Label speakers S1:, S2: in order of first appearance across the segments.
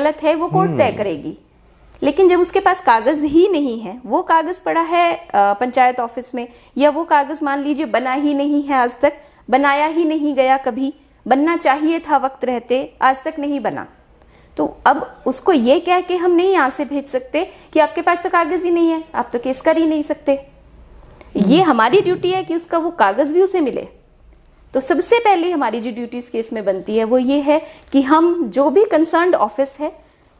S1: गलत है वो कोर्ट तय करेगी। लेकिन जब उसके पास कागज ही नहीं है, वो कागज पड़ा है पंचायत ऑफिस में, या वो कागज मान लीजिए बना ही नहीं है, आज तक बनाया ही नहीं गया, कभी बनना चाहिए था वक्त रहते, आज तक नहीं बना, तो अब उसको ये कह के हम नहीं यहाँ से भेज सकते कि आपके पास तो कागज ही नहीं है, आप तो केस कर ही नहीं सकते। ये हमारी ड्यूटी है कि उसका वो कागज भी उसे मिले। तो सबसे पहले हमारी जो ड्यूटी इस केस में बनती है वो ये है कि हम जो भी कंसर्न्ड ऑफिस है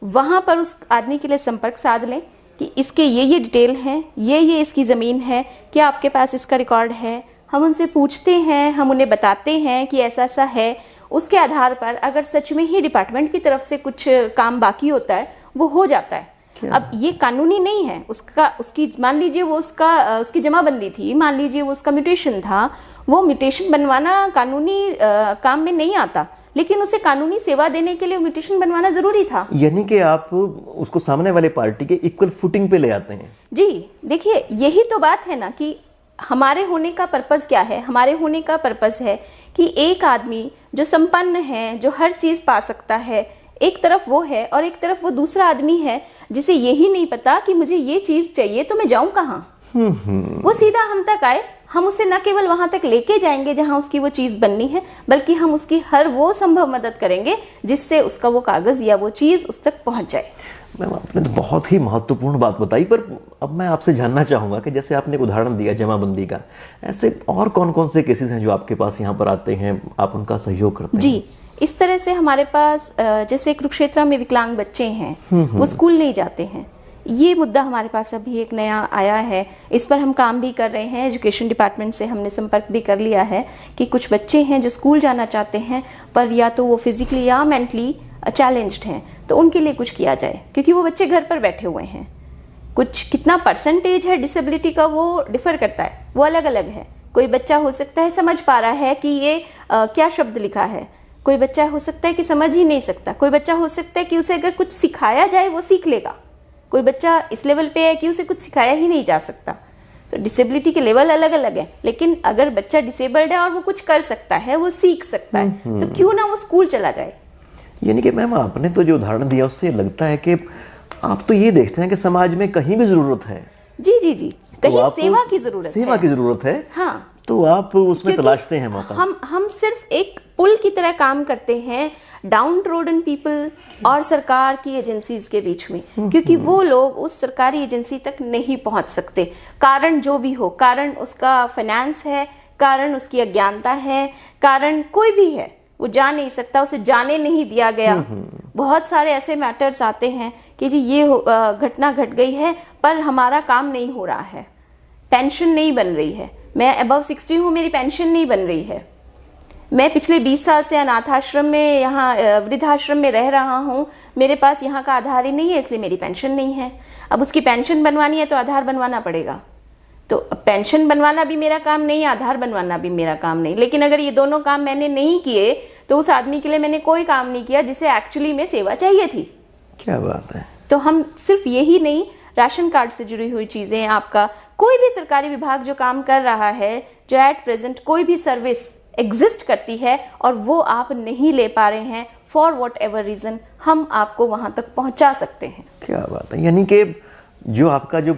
S1: वहाँ पर उस आदमी के लिए संपर्क साध लें कि इसके ये डिटेल हैं, ये इसकी ज़मीन है, क्या आपके पास इसका रिकॉर्ड है। हम उनसे पूछते हैं, हम उन्हें बताते हैं कि ऐसा ऐसा है। उसके आधार पर अगर सच में ही डिपार्टमेंट की तरफ से कुछ काम बाकी होता है वो हो जाता है। अब ये कानूनी नहीं है, उसकी मान लीजिए वो उसकी जमाबंदी थी, मान लीजिए वो उसका म्यूटेशन था, वो म्यूटेशन बनवाना कानूनी काम में नहीं आता, लेकिन उसे कानूनी सेवा देने के लिए म्यूटेशन बनवाना जरूरी था।
S2: यानी कि आप उसको सामने वाले पार्टी के इक्वल फुटिंग पे ले आते हैं।
S1: जी देखिए, यही तो बात है ना कि हमारे होने का पर्पस क्या है। हमारे होने का पर्पस है कि एक आदमी जो संपन्न है, जो हर चीज पा सकता है, एक तरफ वो है और एक तरफ वो दूसरा आदमी है जिसे यही नहीं पता कि मुझे ये चीज चाहिए तो मैं जाऊं कहाँ। वो सीधा हम तक आए, हम उसे न केवल वहां तक लेके जाएंगे जहां उसकी वो चीज बननी है, बल्कि हम उसकी हर वो संभव मदद करेंगे जिससे उसका वो कागज या वो चीज उस तक पहुंच जाए।
S2: मैम, आपने तो बहुत ही महत्वपूर्ण बात बताई, पर अब मैं आपसे जानना चाहूंगा कि जैसे आपने एक उदाहरण दिया जमाबंदी का, ऐसे और कौन कौन से केसेस हैं जो आपके पास यहाँ पर आते हैं, आप उनका सहयोग करते हैं?
S1: जी, इस तरह से हमारे पास जैसे कुरुक्षेत्र में विकलांग बच्चे हैं, वो स्कूल नहीं जाते हैं, ये मुद्दा हमारे पास अभी एक नया आया है। इस पर हम काम भी कर रहे हैं, एजुकेशन डिपार्टमेंट से हमने संपर्क भी कर लिया है कि कुछ बच्चे हैं जो स्कूल जाना चाहते हैं पर या तो वो फिजिकली या मेंटली चैलेंज्ड हैं, तो उनके लिए कुछ किया जाए, क्योंकि वो बच्चे घर पर बैठे हुए हैं। कुछ कितना परसेंटेज है डिसेबिलिटी का वो डिफर करता है, वो अलग अलग है। कोई बच्चा हो सकता है समझ पा रहा है कि ये क्या शब्द लिखा है, कोई बच्चा हो सकता है कि समझ ही नहीं सकता, कोई बच्चा हो सकता है कि उसे अगर कुछ सिखाया जाए वो सीख लेगा, कोई बच्चा इस लेवल पे है कि उसे कुछ सिखाया ही नहीं जा सकता। तो डिसेबिलिटी के लेवल अलग अलग है, लेकिन अगर बच्चा डिसेबल्ड है और वो कुछ कर सकता है, वो सीख सकता है, तो क्यों ना वो स्कूल चला जाए।
S2: यानी कि मैम, आपने तो जो उदाहरण दिया उससे लगता है कि आप तो ये देखते हैं कि समाज में कहीं भी जरूरत है।
S1: जी जी जी, कहीं
S2: तो
S1: सेवा की जरूरत है।
S2: हाँ, तो आप उसमें तलाशते हैं मौका।
S1: हम सिर्फ एक पुल की तरह काम करते हैं डाउन ट्रोडन पीपल और सरकार की एजेंसीज के बीच में, क्योंकि वो लोग उस सरकारी एजेंसी तक नहीं पहुंच सकते, कारण जो भी हो, कारण उसका फाइनेंस है, कारण उसकी अज्ञानता है, कारण कोई भी है, वो जा नहीं सकता, उसे जाने नहीं दिया गया। बहुत सारे ऐसे मैटर्स आते हैं कि जी ये घटना घट गई है पर हमारा काम नहीं हो रहा है, पेंशन नहीं बन रही है, मैं अबव 60 हूँ, मेरी पेंशन नहीं बन रही है, मैं पिछले 20 साल से अनाथ आश्रम में, यहाँ वृद्धाश्रम में रह रहा हूँ, मेरे पास यहाँ का आधार ही नहीं है, इसलिए मेरी पेंशन नहीं है। अब उसकी पेंशन बनवानी है तो आधार बनवाना पड़ेगा, तो पेंशन बनवाना भी मेरा काम नहीं, आधार बनवाना भी मेरा काम नहीं। लेकिन अगर ये दोनों काम मैंने नहीं किए तो उस आदमी के लिए मैंने कोई काम नहीं किया जिसे एक्चुअली में सेवा चाहिए थी।
S2: क्या बात है।
S1: तो हम सिर्फ यही नहीं, राशन कार्ड से जुड़ी हुई चीजें, आपका कोई भी सरकारी विभाग जो काम कर रहा है, जो एट प्रेजेंट कोई भी सर्विस एग्जिस्ट करती है और वो आप नहीं ले पा रहे हैं फॉर वॉट एवर रीजन, हम आपको वहां तक पहुंचा सकते हैं।
S2: क्या बात है। यानी कि जो आपका जो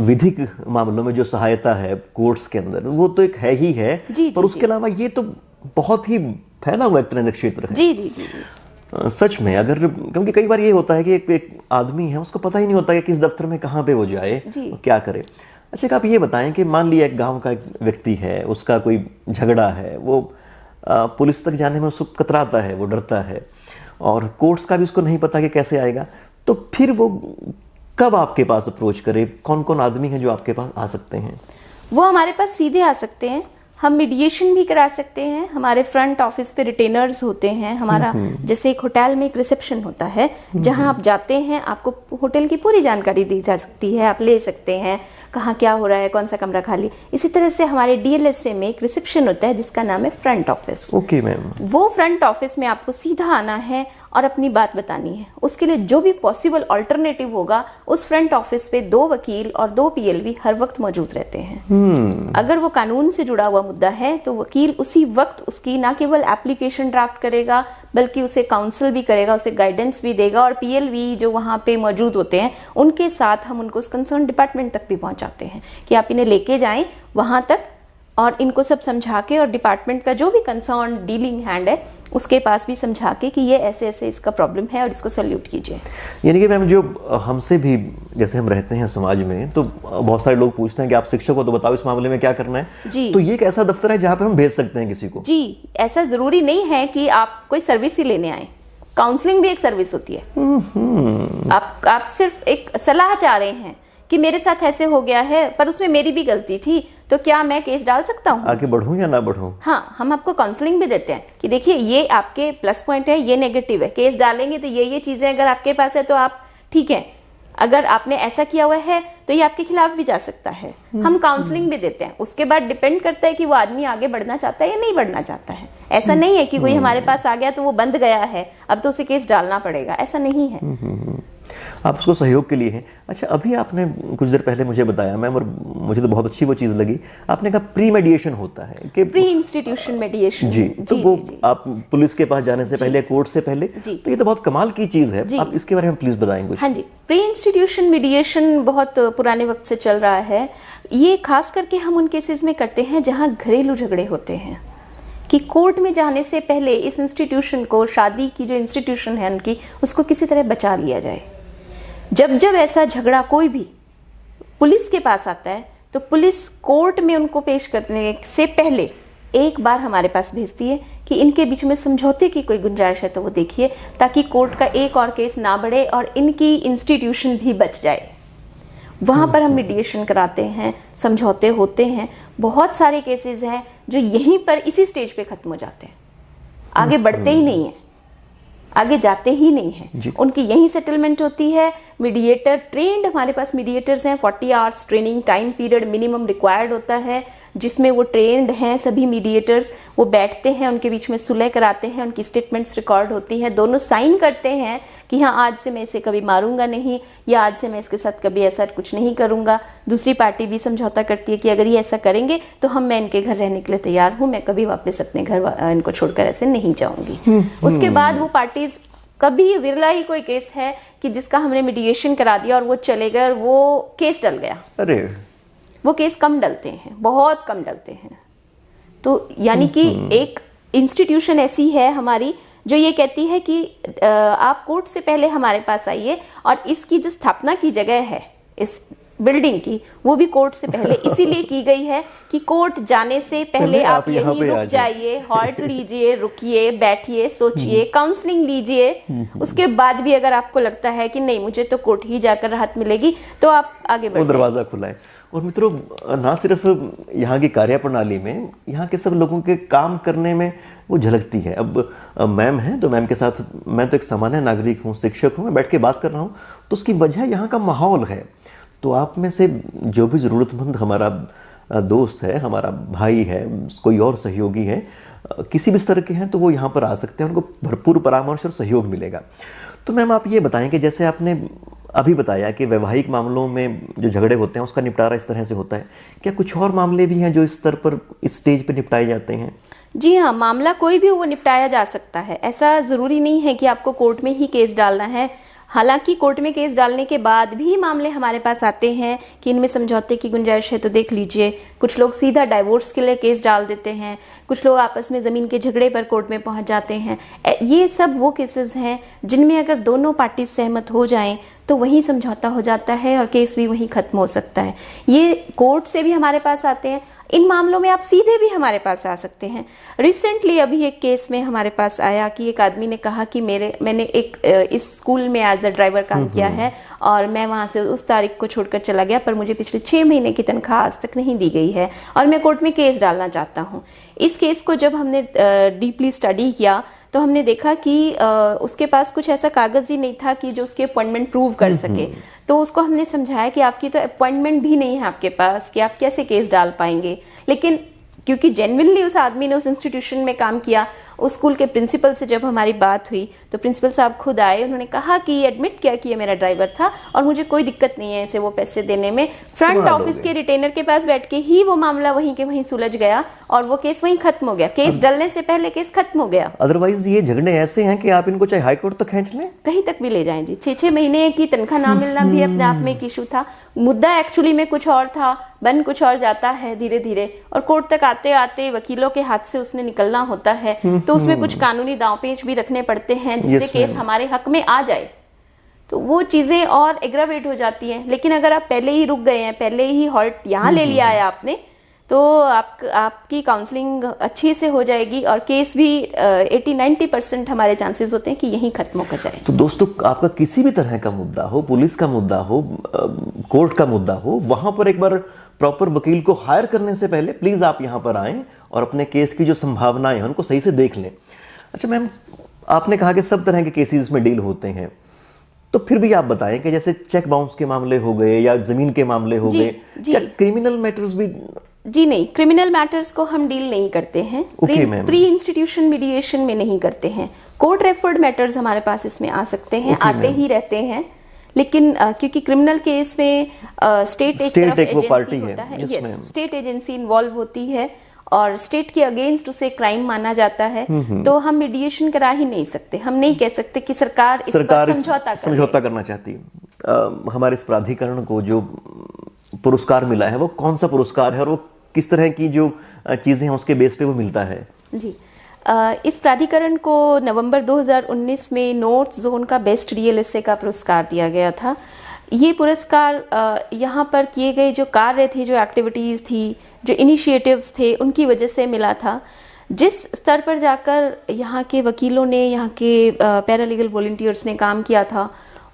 S2: विधिक मामलों में जो सहायता है कोर्ट्स के अंदर, वो तो एक है ही है, पर उसके अलावा ये तो बहुत ही फैला हुआ एक तरह का क्षेत्र है।
S1: जी जी जी, जी।
S2: सच में, अगर क्योंकि कई बार ये होता है कि एक आदमी है, उसको पता ही नहीं होता कि किस दफ्तर में कहाँ पे वो जाए, क्या करे। अच्छा, आप ये बताएं कि मान लिया एक गांव का एक व्यक्ति है, उसका कोई झगड़ा है, वो पुलिस तक जाने में उसको कतराता है, वो डरता है, और कोर्ट्स का भी उसको नहीं पता कि कैसे आएगा, तो फिर वो कब आपके पास अप्रोच करे? कौन कौन आदमी हैं जो आपके पास आ सकते हैं?
S1: वो हमारे पास सीधे आ सकते हैं, हम मीडिएशन भी करा सकते हैं, हमारे फ्रंट ऑफिस पे रिटेनर्स होते हैं, हमारा जैसे एक होटल में एक रिसेप्शन होता है जहां आप जाते हैं, आपको होटल की पूरी जानकारी दी जा सकती है, आप ले सकते हैं कहाँ क्या हो रहा है, कौन सा कमरा खाली। इसी तरह से हमारे डीएलएसए में एक रिसेप्शन होता है जिसका नाम है फ्रंट ऑफिस।
S2: Okay ma'am.
S1: वो फ्रंट ऑफिस में आपको सीधा आना है और अपनी बात बतानी है। उसके लिए जो भी पॉसिबल अल्टरनेटिव होगा, उस फ्रंट ऑफिस पे 2 वकील और 2 पीएलवी हर वक्त मौजूद रहते हैं। अगर वो कानून से जुड़ा हुआ मुद्दा है तो वकील उसी वक्त उसकी ना केवल एप्लीकेशन ड्राफ्ट करेगा बल्कि उसे काउंसिल भी करेगा, उसे गाइडेंस भी देगा, और पीएलवी जो वहाँ पे मौजूद होते हैं उनके साथ हम उनको कंसर्न डिपार्टमेंट तक भी पहुँचाते हैं कि आप इन्हें लेके जाएं वहाँ तक और इनको सब समझा के, और डिपार्टमेंट का जो भी कंसर्न डीलिंग हैंड है उसके पास भी समझा के कि ये ऐसे ऐसे इसका प्रॉब्लम है और इसको सॉल्यूट कीजिए।
S2: यानी कि मैम, जो हमसे भी जैसे हम रहते हैं समाज में, तो बहुत सारे लोग पूछते हैं कि आप शिक्षक हो तो बताओ इस मामले में क्या करना है
S1: जी। तो
S2: ये एक ऐसा दफ्तर है जहाँ पर हम भेज सकते हैं किसी को?
S1: जी, ऐसा जरूरी नहीं है कि आप कोई सर्विस ही लेने आए, काउंसलिंग भी एक सर्विस होती है। आप सिर्फ एक सलाह चाह रहे हैं कि मेरे साथ ऐसे हो गया है पर उसमें मेरी भी गलती थी, तो क्या मैं केस डाल सकता हूँ,
S2: आगे बढ़ूं या ना बढ़ूं?
S1: हाँ, हम आपको काउंसलिंग भी देते हैं कि देखिए ये आपके प्लस पॉइंट है, ये नेगेटिव है, केस डालेंगे तो ये चीजें अगर आपके पास है तो आप ठीक है, अगर आपने ऐसा किया हुआ है तो ये आपके खिलाफ भी जा सकता है। हम काउंसलिंग भी देते हैं। उसके बाद डिपेंड करता है कि वो आदमी आगे बढ़ना चाहता है या नहीं बढ़ना चाहता है। ऐसा नहीं है कि कोई हमारे पास आ गया तो वो बंद गया है, अब तो उसे केस डालना पड़ेगा, ऐसा नहीं है।
S2: आप उसको सहयोग के लिए हैं। अच्छा, अभी आपने कुछ देर पहले मुझे बताया मैम, और मुझे तो बहुत अच्छी वो चीज़ लगी, आपने कहा प्री मेडिएशन होता है कि
S1: प्री इंस्टीट्यूशन मेडिएशन।
S2: जी, तो वो आप पुलिस के पास जाने से पहले, कोर्ट से पहले, तो ये तो बहुत कमाल की चीज़ है। आप इसके बारे में प्लीज बताएं कुछ।
S1: हाँ जी, प्री इंस्टीट्यूशन मेडिएशन बहुत पुराने वक्त से चल रहा है। ये खास करके हम उन केसेस में करते हैं जहाँ घरेलू झगड़े होते हैं, कि कोर्ट में जाने से पहले इस इंस्टीट्यूशन को, शादी की जो इंस्टीट्यूशन है उनकी, उसको किसी तरह बचा लिया जाए। जब ऐसा झगड़ा कोई भी पुलिस के पास आता है तो पुलिस कोर्ट में उनको पेश करने से पहले एक बार हमारे पास भेजती है कि इनके बीच में समझौते की कोई गुंजाइश है तो वो देखिए, ताकि कोर्ट का एक और केस ना बढ़े और इनकी इंस्टीट्यूशन भी बच जाए। वहाँ पर हम मीडिएशन कराते हैं, समझौते होते हैं। बहुत सारे केसेस हैं जो यहीं पर इसी स्टेज पे खत्म हो जाते हैं, आगे बढ़ते ही नहीं है, आगे जाते ही नहीं है, उनकी यही सेटलमेंट होती है। मीडिएटर ट्रेंड, हमारे पास मीडिएटर्स हैं, 40 hours training time period minimum required होता है, जिसमें वो ट्रेंड हैं सभी मीडिएटर्स। वो बैठते हैं, उनके बीच में सुलह कराते हैं, उनकी स्टेटमेंट्स रिकॉर्ड होती हैं, दोनों साइन करते हैं कि हाँ आज से मैं इसे कभी मारूंगा नहीं, या आज से मैं इसके साथ कभी ऐसा कुछ नहीं करूंगा। दूसरी पार्टी भी समझौता करती है कि अगर ये ऐसा करेंगे तो मैं इनके घर रहने के लिए तैयार हूँ, मैं कभी वापस अपने घर इनको छोड़कर ऐसे नहीं जाऊंगी। उसके बाद वो पार्टीज, कभी विरला ही कोई केस है कि जिसका हमने मीडिएशन करा दिया और वो चले गए और वो केस डल गया।
S2: अरे, वो
S1: केस कम डलते हैं, बहुत कम डलते हैं। तो यानी कि एक इंस्टीट्यूशन ऐसी है हमारी जो ये कहती है कि आप कोर्ट से पहले हमारे पास आइए, और इसकी जो स्थापना की जगह है इस बिल्डिंग की, वो भी कोर्ट से पहले इसीलिए की गई है कि कोर्ट जाने से पहले आप यहीं रुक जाइए, हॉल्ट लीजिए, रुकिए, बैठिए, सोचिए, काउंसलिंग लीजिए। उसके बाद भी अगर आपको लगता है कि नहीं मुझे तो कोर्ट ही जाकर राहत मिलेगी, तो आप आगे बढ़िए।
S2: वो दरवाजा खुला है। और मित्रों, ना सिर्फ यहाँ की कार्यप्रणाली में, यहाँ के सब लोगों के काम करने में वो झलकती है। अब मैम हैं तो मैम के साथ मैं तो एक सामान्य नागरिक हूँ, शिक्षक हूँ, मैं बैठ के बात कर रहा हूँ, तो उसकी वजह यहाँ का माहौल है। तो आप में से जो भी ज़रूरतमंद हमारा दोस्त है, हमारा भाई है, कोई और सहयोगी है, किसी भी स्तर के हैं, तो वो यहाँ पर आ सकते हैं, उनको भरपूर परामर्श और सहयोग मिलेगा। तो मैम आप ये बताएं कि जैसे आपने अभी बताया कि वैवाहिक मामलों में जो झगड़े होते हैं उसका निपटारा इस तरह से होता है, क्या कुछ और मामले भी हैं जो इस स्तर पर, इस स्टेज पर निपटाए जाते हैं?
S1: जी हाँ, मामला कोई भी वो निपटाया जा सकता है। ऐसा ज़रूरी नहीं है कि आपको कोर्ट में ही केस डालना है। हालांकि कोर्ट में केस डालने के बाद भी मामले हमारे पास आते हैं कि इनमें समझौते की गुंजाइश है तो देख लीजिए। कुछ लोग सीधा डाइवोर्स के लिए केस डाल देते हैं, कुछ लोग आपस में ज़मीन के झगड़े पर कोर्ट में पहुंच जाते हैं। ये सब वो केसेस हैं जिनमें अगर दोनों पार्टी सहमत हो जाएं तो वहीं समझौता हो जाता है और केस भी वहीं ख़त्म हो सकता है। ये कोर्ट से भी हमारे पास आते हैं। इन मामलों में आप सीधे भी हमारे पास आ सकते हैं। रिसेंटली अभी एक केस में हमारे पास आया कि एक आदमी ने कहा कि मैंने एक इस स्कूल में एज अ ड्राइवर काम किया है और मैं वहाँ से उस तारीख को छोड़कर चला गया, पर मुझे पिछले 6 महीने की तनख्वाह आज तक नहीं दी गई है और मैं कोर्ट में केस डालना चाहता हूँ। इस केस को जब हमने डीपली स्टडी किया तो हमने देखा कि उसके पास कुछ ऐसा कागज ही नहीं था कि जो उसकी अपॉइंटमेंट प्रूव कर सके। तो उसको हमने समझाया कि आपकी तो अपॉइंटमेंट भी नहीं है आपके पास, कि आप कैसे केस डाल पाएंगे। लेकिन क्योंकि जेन्युइनली उस आदमी ने उस इंस्टीट्यूशन में काम किया, उस स्कूल के प्रिंसिपल से जब हमारी बात हुई तो प्रिंसिपल साहब खुद आए, उन्होंने कहा कि एडमिट किया कि ये मेरा ड्राइवर था और मुझे कोई दिक्कत नहीं है इसे वो पैसे देने में। फ्रंट ऑफिस के रिटेनर के पास बैठ के ही वो मामला वहीं के वहीं सुलझ गया और वो केस वहीं खत्म हो गया। केस डलने से पहले केस खत्म हो गया।
S2: अदरवाइज ये झगड़े ऐसे हैं कि आप इनको चाहे हाई कोर्ट तक खींच लें,
S1: कहीं तक भी ले जाएं जी। 6-6 महीने की तनख्वाह ना मिलना भी अपने आप में एक इशू था। मुद्दा एक्चुअली में कुछ और था, बन कुछ और जाता है धीरे धीरे, और कोर्ट तक आते आते वकीलों के हाथ से उसने निकलना होता है। तो उसमें कुछ कानूनी दांवपेच भी रखने पड़ते हैं जिससे केस हमारे हक में आ जाए, तो वो चीजें और एग्रावेट हो जाती हैं। लेकिन अगर आप पहले ही रुक गए हैं, पहले ही हॉल्ट यहाँ ले लिया है आपने, तो आपकी काउंसलिंग अच्छी से हो जाएगी और केस भी 80-90% हमारे चांसेस होते हैं कि यहीं खत्म होकर जाए।
S2: तो दोस्तों, आपका किसी भी तरह का मुद्दा हो, पुलिस का मुद्दा हो, कोर्ट का मुद्दा हो, वहां पर एक बार प्रॉपर वकील को हायर करने से पहले प्लीज आप यहां पर आएं और अपने केस की जो संभावनाएं हैं उनको सही से देख लें। अच्छा मैम, आपने कहा कि सब तरह के केसेस में डील होते हैं, तो फिर भी आप बताएं कि जैसे चेक बाउंस के मामले हो गए या जमीन के मामले हो गए, क्या क्रिमिनल मैटर्स भी?
S1: जी नहीं, क्रिमिनल मैटर्स को हम डील नहीं करते हैं। प्री इंस्टीट्यूशन मीडिएशन में नहीं करते हैं। कोर्ट रेफर्ड मैटर्स हमारे पास इसमें आ सकते हैं, आते ही रहते हैं। लेकिन क्योंकि क्रिमिनल केस में स्टेट एक तरफ एजेंसी होता है, यस, स्टेट एजेंसी इन्वॉल्व होती है और स्टेट के अगेंस्ट उसे क्राइम माना जाता है, तो हम मीडिएशन करा ही नहीं सकते। हम नहीं कह सकते कि सरकार इस पर समझौता
S2: करना चाहती है। हमारे इस प्राधिकरण को जो पुरस्कार मिला है वो कौन सा पुरस्कार है और वो किस तरह की जो चीजें हैं उसके बेस पे वो मिलता है?
S1: जी, इस प्राधिकरण को नवंबर 2019 में नॉर्थ जोन का बेस्ट रियल एस्टे का पुरस्कार दिया गया था। ये पुरस्कार यहाँ पर किए गए जो कार्य थे, जो एक्टिविटीज़ थी, जो इनिशिएटिव्स थे, उनकी वजह से मिला था। जिस स्तर पर जाकर यहाँ के वकीलों ने, यहाँ के पैरालीगल वॉलंटियर्स ने काम किया था,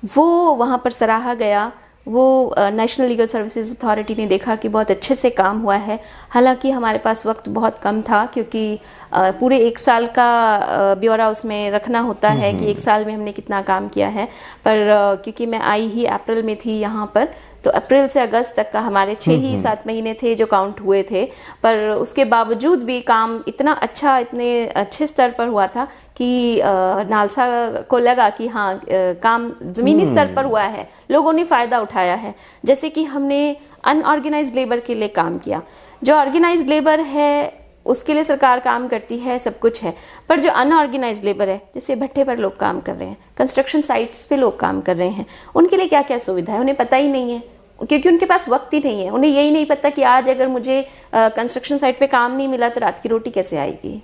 S1: वो वहाँ पर सराहा गया। वो नेशनल लीगल सर्विसेज अथॉरिटी ने देखा कि बहुत अच्छे से काम हुआ है। हालांकि हमारे पास वक्त बहुत कम था क्योंकि पूरे 1 साल का ब्यौरा उसमें रखना होता है कि 1 साल में हमने कितना काम किया है। पर क्योंकि मैं आई ही अप्रैल में थी यहाँ पर, तो अप्रैल से अगस्त तक का हमारे 6-7 महीने थे जो काउंट हुए थे। पर उसके बावजूद भी काम इतना अच्छा, इतने अच्छे स्तर पर हुआ था कि नालसा को लगा कि हाँ, काम ज़मीनी स्तर पर हुआ है, लोगों ने फ़ायदा उठाया है। जैसे कि हमने अनऑर्गेनाइज्ड लेबर के लिए काम किया। जो ऑर्गेनाइज्ड लेबर है उसके लिए सरकार काम करती है, सब कुछ है, पर जो अनऑर्गेनाइज्ड लेबर है, जैसे भट्टे पर लोग काम कर रहे हैं, कंस्ट्रक्शन साइट्स पे लोग काम कर रहे हैं, उनके लिए क्या क्या सुविधा है उन्हें पता ही नहीं है, क्योंकि उनके पास वक्त ही नहीं है। उन्हें यही नहीं पता कि आज अगर मुझे कंस्ट्रक्शन साइट पे काम नहीं मिला तो रात की रोटी कैसे आएगी।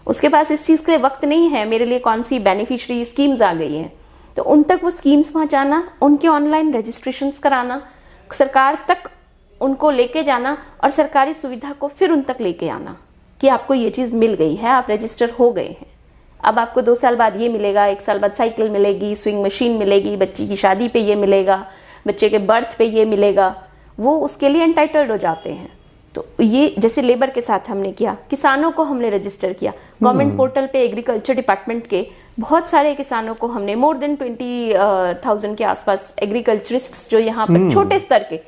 S1: उसके पास इस चीज़ के लिए वक्त नहीं है, मेरे लिए कौन सी बेनिफिशरी स्कीम्स आ गई हैं, तो उन तक वो स्कीम्स पहुंचाना, उनके ऑनलाइन रजिस्ट्रेशंस कराना, सरकार तक उनको लेके जाना और सरकारी सुविधा को फिर उन तक लेके आना कि आपको ये चीज़ मिल गई है, आप रजिस्टर हो गए हैं, अब आपको 2 साल बाद ये मिलेगा, 1 साल बाद साइकिल मिलेगी, स्विंग मशीन मिलेगी, बच्ची की शादी पे ये मिलेगा, बच्चे के बर्थ पे ये मिलेगा, वो उसके लिए एंटाइटल्ड हो जाते हैं। तो ये जैसे लेबर के साथ हमने किया, किसानों को हमने रजिस्टर किया गवर्नमेंट पोर्टल पे। एग्रीकल्चर डिपार्टमेंट के बहुत सारे किसानों को हमने, मोर देन 20,000 के आसपास एग्रीकल्चरिस्ट्स जो यहाँ पर छोटे स्तर के,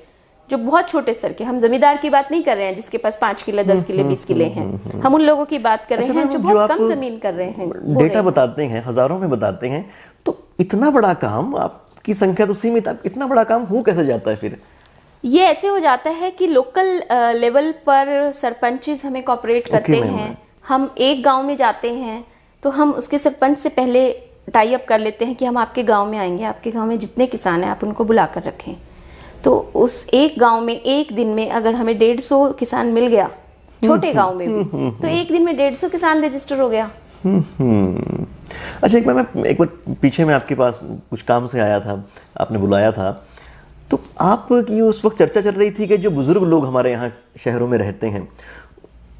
S1: जो बहुत छोटे स्तर के, हम जमींदार की बात नहीं कर रहे हैं जिसके पास 5 किले 10 किले 20 किले हैं, हम उन लोगों की बात कर रहे हैं जो बहुत कम जमीन कर रहे हैं।
S2: डेटा बताते हैं, हजारों में बताते हैं, तो इतना बड़ा काम, आपकी संख्या तो सीमित, इतना बड़ा काम हो कैसे जाता है फिर?
S1: ये ऐसे हो जाता है कि लोकल लेवल पर सरपंचेस हमें कोऑपरेट करते हैं। हम एक गांव में जाते हैं तो हम उसके सरपंच से पहले टाई अप कर लेते हैं कि हम आपके गांव में आएंगे, आपके गांव में जितने किसान हैं आप उनको बुला कर रखें। तो उस एक गांव में एक दिन में अगर हमें 150 किसान मिल गया, छोटे गांव में भी, तो एक दिन में 150 किसान रजिस्टर हो गया।
S2: अच्छा, एक बार पीछे में आपके पास कुछ काम से आया था, आपने बुलाया था, तो आपकी उस वक्त चर्चा चल रही थी कि जो बुजुर्ग लोग हमारे यहाँ शहरों में रहते हैं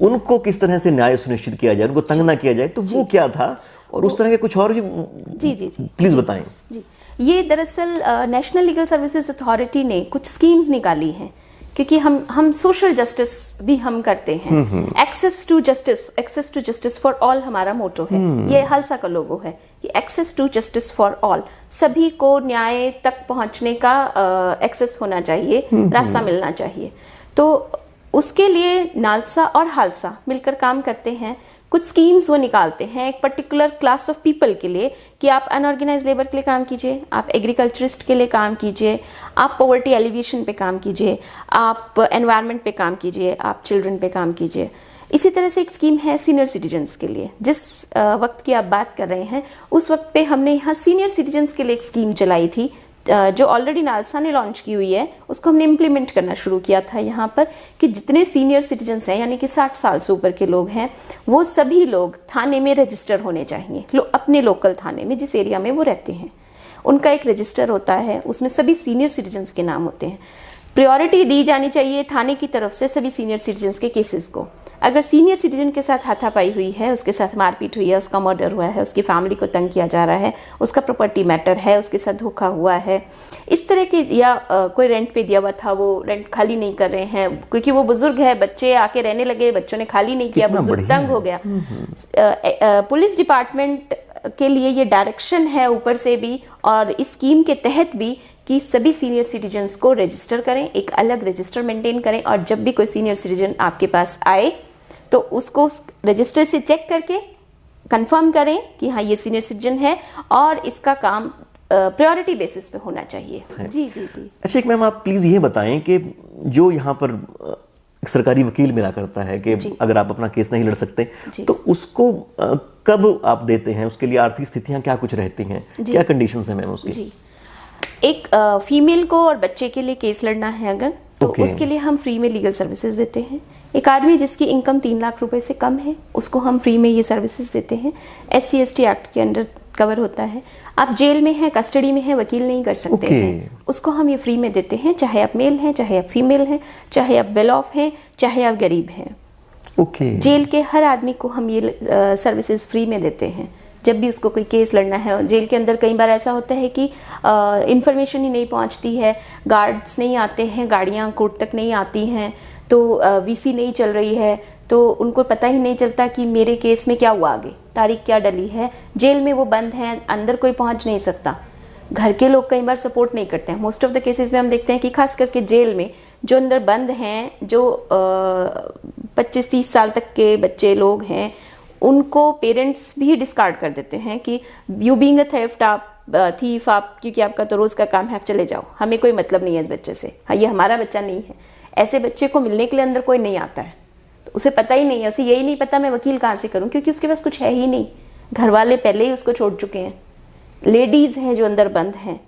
S2: उनको किस तरह से न्याय सुनिश्चित किया जाए, उनको तंग ना किया जाए, तो वो क्या था और उस तरह के कुछ और
S1: जी
S2: प्लीज बताएं।
S1: जी, ये दरअसल नेशनल लीगल सर्विसेज अथॉरिटी ने कुछ स्कीम्स निकाली हैं, क्योंकि हम सोशल जस्टिस भी हम करते हैं। Access to justice for all हमारा मोटो है, ये हलसा का लोगो है कि access to justice for all, सभी को न्याय तक पहुंचने का एक्सेस होना चाहिए, रास्ता मिलना चाहिए। तो उसके लिए नालसा और हालसा मिलकर काम करते हैं। कुछ स्कीम्स वो निकालते हैं एक पर्टिकुलर क्लास ऑफ पीपल के लिए कि आप अनऑर्गेनाइज लेबर के लिए काम कीजिए, आप एग्रीकल्चरिस्ट के लिए काम कीजिए, आप पॉवर्टी एलिवेशन पे काम कीजिए, आप एनवायरनमेंट पे काम कीजिए, आप चिल्ड्रन पे काम कीजिए। इसी तरह से एक स्कीम है सीनियर सिटीजन्स के लिए। जिस वक्त की आप बात कर रहे हैं उस वक्त पे हमने यहाँ सीनियर सिटीजन्स के लिए एक स्कीम चलाई थी जो ऑलरेडी नालसा ने लॉन्च की हुई है। उसको हमने इम्प्लीमेंट करना शुरू किया था यहाँ पर कि जितने सीनियर सिटीजन्स हैं यानी कि 60 साल से ऊपर के लोग हैं वो सभी लोग थाने में रजिस्टर होने चाहिए, अपने लोकल थाने में जिस एरिया में वो रहते हैं उनका एक रजिस्टर होता है, उसमें सभी सीनियर सिटीजन्स के नाम होते हैं। प्रायोरिटी दी जानी चाहिए थाने की तरफ से सभी सीनियर सिटीजन्स के केसेस को। अगर सीनियर सिटीजन के साथ हाथापाई हुई है, उसके साथ मारपीट हुई है, उसका मर्डर हुआ है, उसकी फैमिली को तंग किया जा रहा है, उसका प्रॉपर्टी मैटर है, उसके साथ धोखा हुआ है, इस तरह के, या कोई रेंट पे दिया हुआ था वो रेंट खाली नहीं कर रहे हैं क्योंकि वो बुजुर्ग है, बच्चे आके रहने लगे, बच्चों ने खाली नहीं किया, बुजुर्ग तंग हो गया। पुलिस डिपार्टमेंट के लिए ये डायरेक्शन है ऊपर से भी और इस स्कीम के तहत भी कि सभी सीनियर सिटीजन्स को रजिस्टर करें, एक अलग रजिस्टर मेंटेन करें और जब भी कोई सीनियर सिटीजन आपके पास आए तो उसको रजिस्टर से चेक करके कंफर्म करें कि हाँ ये सीनियर सिटीजन है और इसका काम प्रायोरिटी बेसिस पे होना चाहिए। जी जी जी।
S2: अच्छा एक मैम आप प्लीज़ ये बताएं कि जो यहाँ पर एक सरकारी वकील मिला करता है कि अगर आप अपना केस नहीं लड़ सकते तो उसको कब आप देते हैं, उसके लिए आर्थिक स्थितियाँ क्या कुछ रहती हैं, क्या कंडीशंस हैं मैम उसकी?
S1: जी, एक फीमेल को और बच्चे के लिए केस लड़ना है अगर तो उसके लिए हम फ्री में लीगल सर्विसेज देते हैं। एक आदमी जिसकी इनकम 3 लाख रुपए से कम है उसको हम फ्री में ये सर्विसेज देते हैं। SC/ST एक्ट के अंडर कवर होता है। आप जेल में हैं, कस्टडी में हैं, वकील नहीं कर सकते हैं, उसको हम ये फ्री में देते हैं, चाहे आप मेल हैं, चाहे आप फीमेल हैं, चाहे आप वेल ऑफ हैं, चाहे आप गरीब हैं। जेल के हर आदमी को हम ये सर्विसेज फ्री में देते हैं जब भी उसको कोई केस लड़ना है। जेल के अंदर कई बार ऐसा होता है कि इंफॉर्मेशन ही नहीं पहुंचती है, गार्ड्स नहीं आते हैं, गाड़ियां कोर्ट तक नहीं आती हैं, तो VC नहीं चल रही है, तो उनको पता ही नहीं चलता कि मेरे केस में क्या हुआ, आगे तारीख क्या डली है। जेल में वो बंद हैं, अंदर कोई पहुंच नहीं सकता। घर के लोग कई बार सपोर्ट नहीं करते हैं। मोस्ट ऑफ द केसेस में हम देखते हैं कि खास करके जेल में जो अंदर बंद हैं, जो 25-30 साल तक के बच्चे लोग हैं, उनको पेरेंट्स भी डिस्कार्ड कर देते हैं कि यू बीइंग अ थेफ्ट, आप थीफ, आप क्योंकि आपका तो रोज़ का काम है, आप चले जाओ, हमें कोई मतलब नहीं है इस बच्चे से, हाँ ये हमारा बच्चा नहीं है। ऐसे बच्चे को मिलने के लिए अंदर कोई नहीं आता है, तो उसे पता ही नहीं है, उसे यही नहीं पता मैं वकील कहाँ से करूँ, क्योंकि उसके पास कुछ है ही नहीं। घर वाले पहले ही उसको छोड़ चुके हैं। लेडीज़ हैं जो अंदर बंद हैं,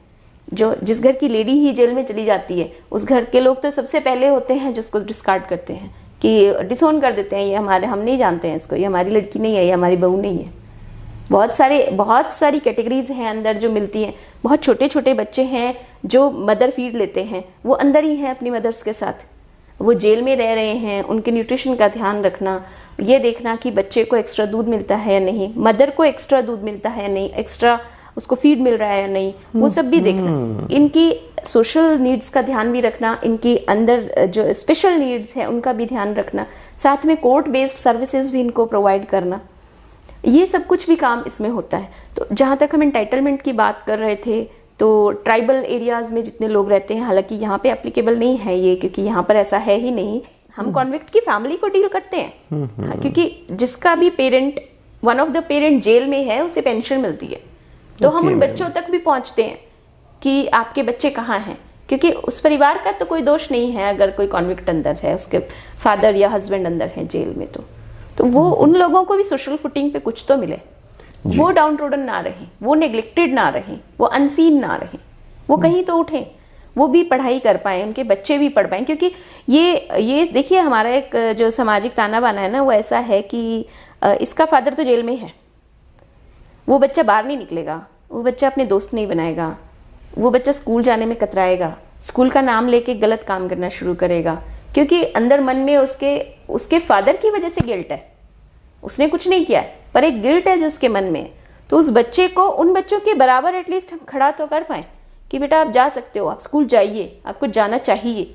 S1: जो जिस घर की लेडी ही जेल में चली जाती है उस घर के लोग तो सबसे पहले होते हैं जो उसको डिस्कार्ड करते हैं कि डिसोन कर देते हैं, ये हमारे, हम नहीं जानते हैं इसको, ये हमारी लड़की नहीं है, ये हमारी बहू नहीं है। बहुत सारी कैटेगरीज हैं अंदर जो मिलती हैं। बहुत छोटे छोटे बच्चे हैं जो मदर फीड लेते हैं, वो अंदर ही हैं अपनी मदर्स के साथ, वो जेल में रह रहे हैं। उनके न्यूट्रिशन का ध्यान रखना, ये देखना कि बच्चे को एक्स्ट्रा दूध मिलता है या नहीं, मदर को एक्स्ट्रा दूध मिलता है या नहीं, एक्स्ट्रा उसको फीड मिल रहा है या नहीं, वो सब भी देखना। इनकी सोशल नीड्स का ध्यान भी रखना, इनकी अंदर जो स्पेशल नीड्स हैं उनका भी ध्यान रखना, साथ में कोर्ट बेस्ड सर्विसेज भी इनको प्रोवाइड करना, ये सब कुछ भी काम इसमें होता है। तो जहाँ तक हम एंटाइटलमेंट की बात कर रहे थे, तो ट्राइबल एरियाज़ में जितने लोग रहते हैं, हालांकि यहाँ पे एप्लीकेबल नहीं है ये, क्योंकि यहाँ पर ऐसा है ही नहीं। हम कॉन्विक्ट की फैमिली को डील करते हैं, क्योंकि जिसका भी parent, one of the parent jail में है, उसे पेंशन मिलती है, तो हम उन बच्चों तक भी पहुँचते हैं कि आपके बच्चे कहाँ हैं, क्योंकि उस परिवार का तो कोई दोष नहीं है अगर कोई कॉन्विक्ट अंदर है, उसके फादर या हस्बैंड अंदर है जेल में, तो वो उन लोगों को भी सोशल फुटिंग पे कुछ तो मिले, वो डाउन ट्रोडन ना रहे, वो नेग्लेक्टेड ना रहे, वो अनसीन ना रहे, वो कहीं तो उठें, वो भी पढ़ाई कर पाएँ, उनके बच्चे भी पढ़ पाएँ। क्योंकि ये देखिए हमारा एक जो सामाजिक ताना बाना है ना, वो ऐसा है कि इसका फादर तो जेल में है, वो बच्चा बाहर नहीं निकलेगा, वो बच्चा अपने दोस्त नहीं बनाएगा, वो बच्चा स्कूल जाने में कतराएगा, स्कूल का नाम लेके गलत काम करना शुरू करेगा, क्योंकि अंदर मन में उसके फादर की वजह से गिल्ट है, उसने कुछ नहीं किया है पर एक गिल्ट है जो उसके मन में है। तो उस बच्चे को, उन बच्चों के बराबर एटलीस्ट हम खड़ा तो कर पाए कि बेटा आप जा सकते हो, आप स्कूल जाइए, आपको जाना चाहिए।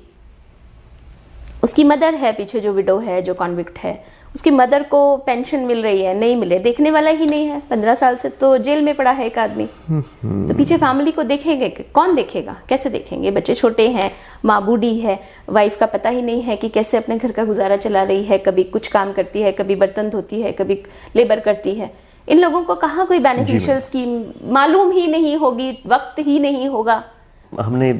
S1: उसकी मदर है पीछे जो विडो है, जो कॉन्विक्ट है, उसकी मदर को पेंशन मिल रही है, नहीं मिले, देखने वाला ही नहीं है। 15 साल से तो जेल में पड़ा है एक आदमी, तो पीछे फैमिली को देखेंगे कौन देखेगा, कैसे देखेंगे? बच्चे छोटे हैं, माँ बूढ़ी है, वाइफ का पता ही नहीं है कि कैसे अपने घर का गुजारा चला रही है, कभी कुछ काम करती है, कभी बर्तन धोती है, कभी लेबर करती है। इन लोगों को कहाँ कोई बेनिफिशियल स्कीम मालूम ही नहीं होगी, वक्त ही नहीं होगा।
S2: हमने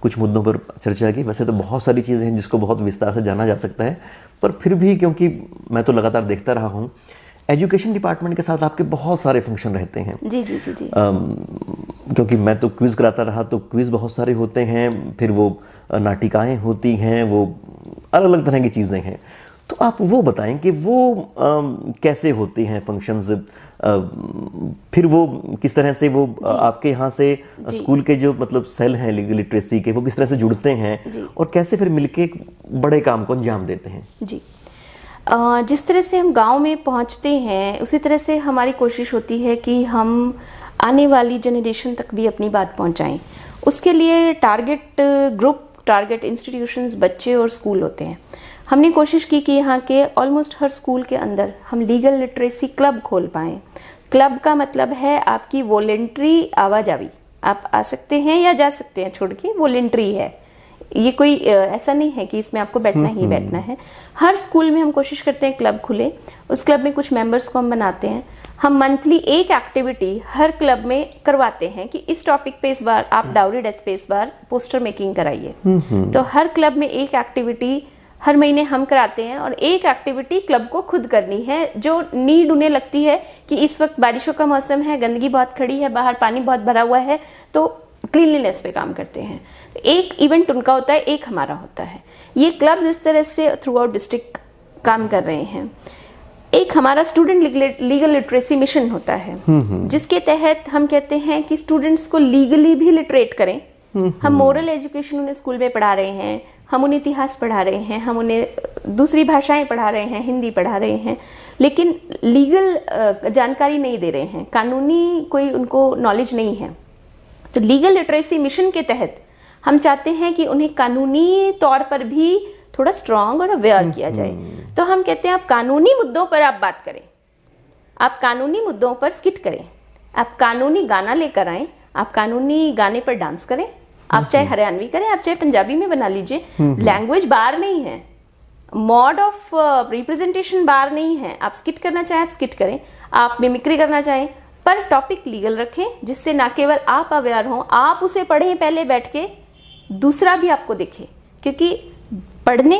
S2: कुछ मुद्दों पर चर्चा की, वैसे तो बहुत सारी चीज़ें हैं जिसको बहुत विस्तार से जाना जा सकता है, पर फिर भी क्योंकि मैं तो लगातार देखता रहा हूँ, एजुकेशन डिपार्टमेंट के साथ आपके बहुत सारे फंक्शन रहते हैं।
S1: जी जी जी जी।
S2: क्योंकि मैं तो क्विज़ कराता रहा, तो क्विज़ बहुत सारे होते हैं, फिर वो नाटिकाएँ होती हैं, वो अलग अलग तरह की चीज़ें हैं। तो आप वो बताएं कि वो कैसे होती हैं फंक्शंस, फिर वो किस तरह से वो आपके यहाँ से स्कूल के जो मतलब सेल हैं लिटरेसी के, वो किस तरह से जुड़ते हैं और कैसे फिर मिलके एक बड़े काम को अंजाम देते हैं?
S1: जी, जिस तरह से हम गांव में पहुंचते हैं उसी तरह से हमारी कोशिश होती है कि हम आने वाली जनरेशन तक भी अपनी बात पहुंचाएं। उसके लिए टारगेट ग्रुप, टारगेट इंस्टीट्यूशंस बच्चे और स्कूल होते हैं। हमने कोशिश की कि यहाँ के ऑलमोस्ट हर स्कूल के अंदर हम लीगल लिटरेसी क्लब खोल पाएँ। क्लब का मतलब है आपकी वॉलेंट्री आवाजावी, आप आ सकते हैं या जा सकते हैं, छोड़ के वॉलेंट्री है। ये कोई ऐसा नहीं है कि इसमें आपको बैठना ही बैठना है। हर स्कूल में हम कोशिश करते हैं क्लब खुले, उस क्लब में कुछ मेंबर्स को हम बनाते हैं। हम मंथली एक एक्टिविटी हर क्लब में करवाते हैं कि इस टॉपिक पे इस बार आप डाउरी डेथ पे इस बार पोस्टर मेकिंग कराइए। तो हर क्लब में एक एक्टिविटी हर महीने हम कराते हैं, और एक एक्टिविटी क्लब को खुद करनी है जो नीड उन्हें लगती है कि इस वक्त बारिशों का मौसम है, गंदगी बहुत खड़ी है, बाहर पानी बहुत भरा हुआ है, तो क्लीनलीनेस पे काम करते हैं। एक इवेंट उनका होता है, एक हमारा होता है। ये क्लब्स इस तरह से थ्रू आउट डिस्ट्रिक्ट काम कर रहे हैं। एक हमारा स्टूडेंट लीगल लिटरेसी मिशन होता है, जिसके तहत हम कहते हैं कि स्टूडेंट्स को लीगली भी लिटरेट करें। हम मोरल एजुकेशन उन्हें स्कूल में पढ़ा रहे हैं, हम उन्हें इतिहास पढ़ा रहे हैं, हम उन्हें दूसरी भाषाएं पढ़ा रहे हैं, हिंदी पढ़ा रहे हैं, लेकिन लीगल जानकारी नहीं दे रहे हैं, कानूनी कोई उनको नॉलेज नहीं है। तो लीगल लिटरेसी मिशन के तहत हम चाहते हैं कि उन्हें कानूनी तौर पर भी थोड़ा स्ट्रांग और अवेयर किया जाए। तो हम कहते हैं आप कानूनी मुद्दों पर आप बात करें, आप कानूनी मुद्दों पर स्किट करें, आप कानूनी गाना लेकर आएँ, आप कानूनी गाने पर डांस करें, आप चाहे हरियाणवी करें, आप चाहे पंजाबी में बना लीजिए। लैंग्वेज बार नहीं है, मोड ऑफ रिप्रेजेंटेशन बार नहीं है। आप स्किट करना चाहें आप स्किट करें, आप मिमिक्री करना चाहें, पर टॉपिक लीगल रखें, जिससे ना केवल आप अवेयर हों, आप उसे पढ़ें पहले बैठ के, दूसरा भी आपको देखे। क्योंकि पढ़ने